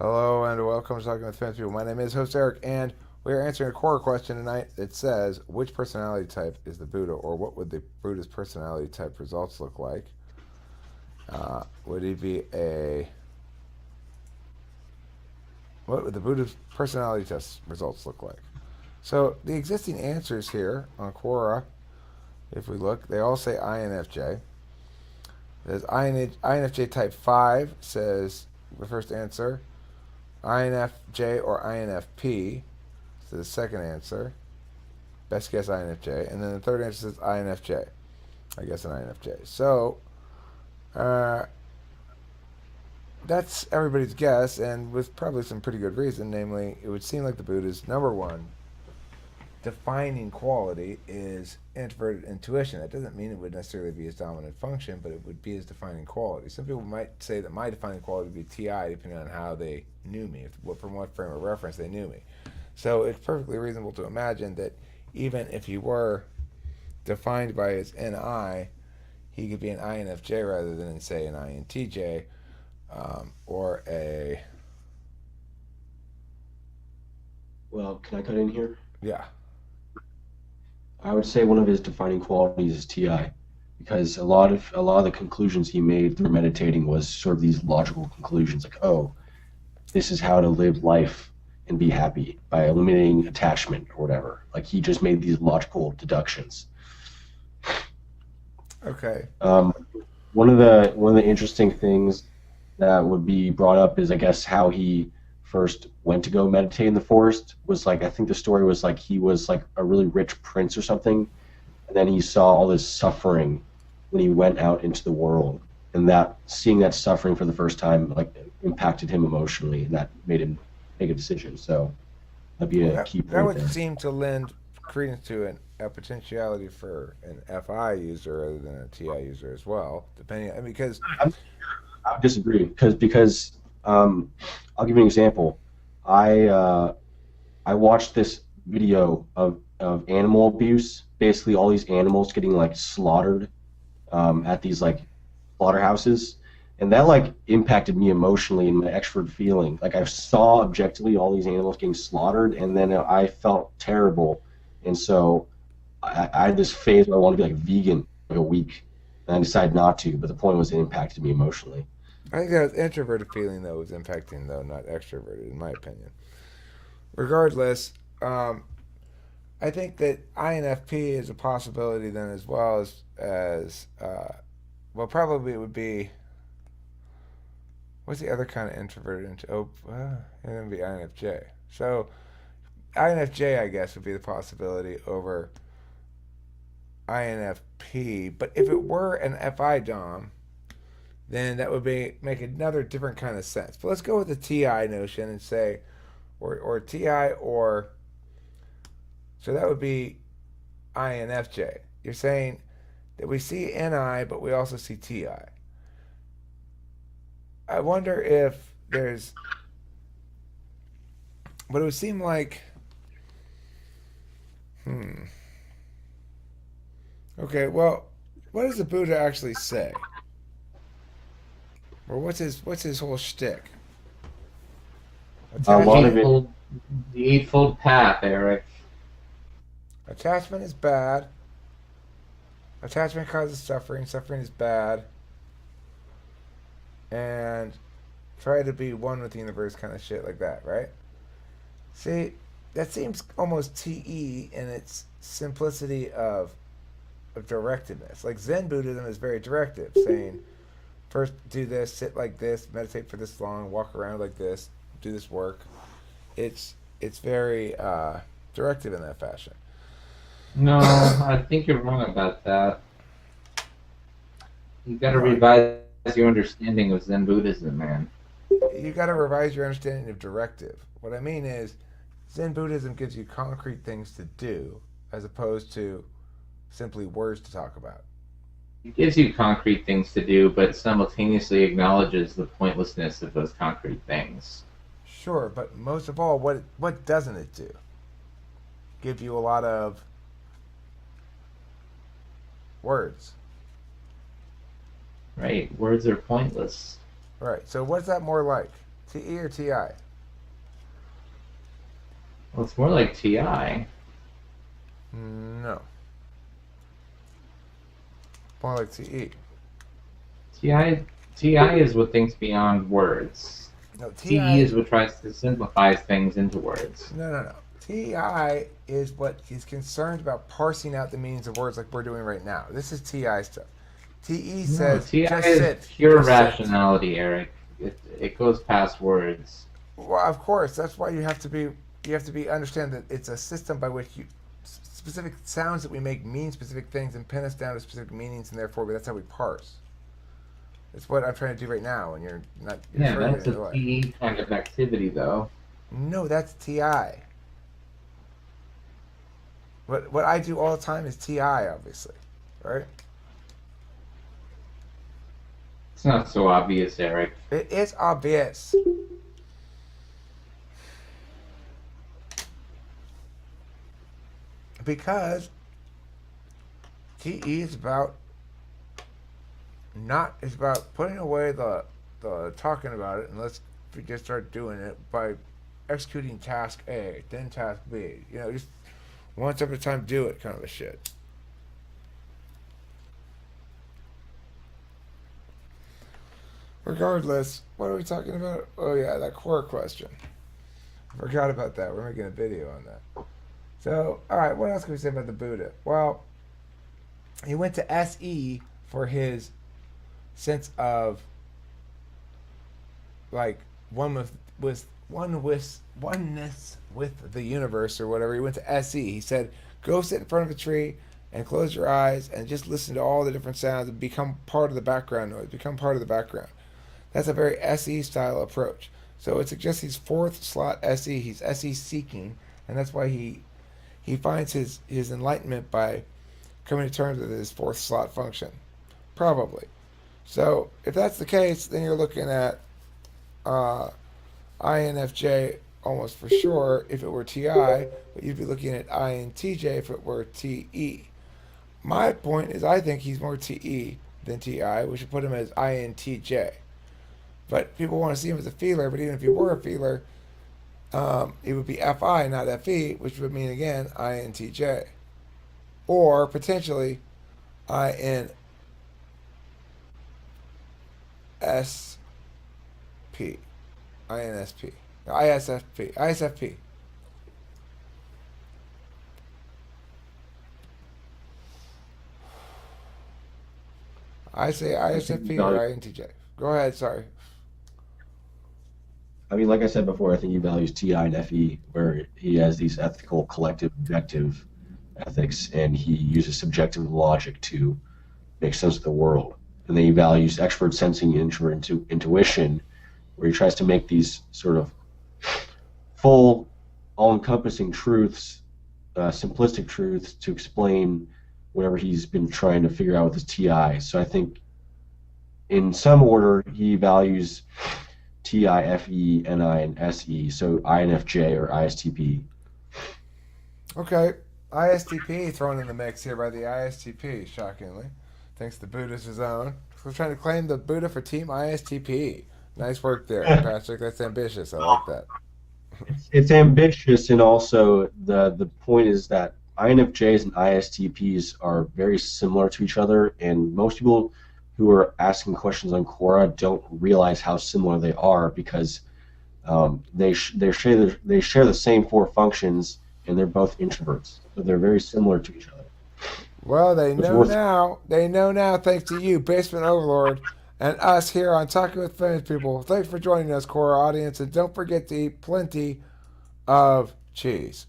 Hello and welcome to Talking with Famous People. My name is host Eric, and we are answering a Quora question tonight that says, which personality type is the Buddha, or what would the Buddha's personality type results look like? Would he be a... What would the Buddha's personality test results look like? So the existing answers here on Quora, if we look, they all say INFJ. There's INFJ type 5 says the first answer. INFJ or INFP is the second answer. Best guess INFJ. And then the third answer is INFJ. I guess an INFJ. So uh, that's everybody's guess, and with probably some pretty good reason. Namely, it would seem like the Buddha's number one defining quality is introverted intuition. That doesn't mean it would necessarily be his dominant function, but it would be his defining quality. Some people might say that my defining quality would be TI, depending on how they knew me, from what frame of reference they knew me. So it's perfectly reasonable to imagine that even if he were defined by his NI, he could be an INFJ rather than, say, an INTJ, or a... Well, can I cut in here? Yeah. I would say one of his defining qualities is TI, because a lot of the conclusions he made through meditating was sort of these logical conclusions, like, oh, this is how to live life and be happy by eliminating attachment or whatever. Like he just made these logical deductions. Okay. Um, one of the interesting things that would be brought up is, I guess, how he first went to go meditate in the forest. Was like, I think the story was like he was like a really rich prince or something, and then he saw all this suffering when he went out into the world, and that seeing that suffering for the first time like impacted him emotionally, and that made him make a decision. So that'd be Well, a that, key that point would there. seem to lend credence to a potentiality for an FI user rather than a TI user as well, depending. I mean, because I would disagree because I'll give you an example. I uh, I watched this video of animal abuse. Basically, all these animals getting like slaughtered at these like slaughterhouses, and that like impacted me emotionally and my extrovert feeling. Like I saw objectively all these animals getting slaughtered, and then I felt terrible, and so I had this phase where I wanted to be like vegan like a week, and I decided not to. But the point was, it impacted me emotionally. I think that introverted feeling though was impacting though, not extroverted, in my opinion. Regardless, I think that INFP is a possibility then as well as well, probably it would be what's the other kind of introverted into and then be INFJ. So INFJ, I guess, would be the possibility over INFP. But if it were an FI Dom, then that would be make another different kind of sense. But let's go with the TI notion and say, or TI, or so that would be INFJ. You're saying that we see NI, but we also see TI. I wonder if there's, but it would seem like, hmm. Okay, well, what does the Buddha actually say? Or what's his whole shtick? A The lot Attachment. of it. eightfold, the eightfold path, Eric. Attachment is bad. Attachment causes suffering. Suffering is bad. And try to be one with the universe, kind of shit like that, right? See, that seems almost TE in its simplicity of directiveness. Like Zen Buddhism is very directive, saying first do this, sit like this, meditate for this long, walk around like this, do this work. It's very directive in that fashion. No, I think you're wrong about that. You got to No, revise your understanding of Zen Buddhism, man. you got to revise your understanding of directive. What I mean is, Zen Buddhism gives you concrete things to do as opposed to simply words to talk about. It gives you concrete things to do, but simultaneously acknowledges the pointlessness of those concrete things. Sure, but most of all, what doesn't it do? Give you a lot of words. Right? Words are pointless. Right. So what's that more like? TE or TI? Well, it's more like TI. No. More like TE. TI is what thinks beyond words. No, TE TI. is what tries to simplify things into words. No. TI is what he's concerned about parsing out the meanings of words like we're doing right now. This is TI stuff. TE No, says TI just is sit. pure Just sit. rationality, Eric. It goes past words. Well, of course, that's why you have to be understand that it's a system by which specific sounds that we make mean specific things and pin us down to specific meanings, and therefore that's how we parse. It's what I'm trying to do right now, and you're not. You're Yeah, turning that's it a away. TE kind of activity, though. No, that's TI. What I do all the time is TI, obviously, right? It's not so obvious, Eric. It is obvious. Because TE is about not it's about putting away the talking about it and let's just start doing it by executing task A, then task B. You know, just one step at a time, do it kind of a shit. Regardless, what are we talking about? Oh yeah, that Quora question. I forgot about that. We're making a video on that. So, all right, what else can we say about the Buddha? Well, he went to SE for his sense of like oneness with the universe or whatever. He went to SE. He said, "Go sit in front of a tree and close your eyes and just listen to all the different sounds and become part of the background noise. Become part of the background." That's a very SE style approach. So it suggests he's fourth slot SE. He's SE seeking, and that's why he finds his enlightenment by coming to terms with his fourth slot function. Probably. So if that's the case, then you're looking at INFJ almost for sure if it were TI, but you'd be looking at INTJ if it were TE. My point is I think he's more TE than TI, which would put him as INTJ. But people want to see him as a feeler, but even if he were a feeler, it would be FI, not FE, which would mean, again, INTJ. Or, potentially, INSP. INSP. ISFP. ISFP. I say ISFP or INTJ. Go ahead, sorry. I mean, like I said before, I think he values TI and FE, where he has these ethical, collective, objective ethics, and he uses subjective logic to make sense of the world. And then he values extrovert sensing and introvert intuition, where he tries to make these sort of full, all-encompassing truths, simplistic truths to explain whatever he's been trying to figure out with his TI. So I think in some order, he values TI, FE, NI, and SE, so INFJ or ISTP. Okay. ISTP thrown in the mix here by the ISTP, shockingly. Thanks to Buddha's his own. We're trying to claim the Buddha for Team ISTP. Nice work there, Patrick. That's ambitious. I like that. It's ambitious, and also the point is that INFJs and ISTPs are very similar to each other, and most people who are asking questions on Quora don't realize how similar they are because they share the same four functions, and they're both introverts, so they're very similar to each other. Well, they know now. They know now, thanks to you, Basement Overlord, and us here on Talking with Famous People. Thanks for joining us, Quora audience, and don't forget to eat plenty of cheese.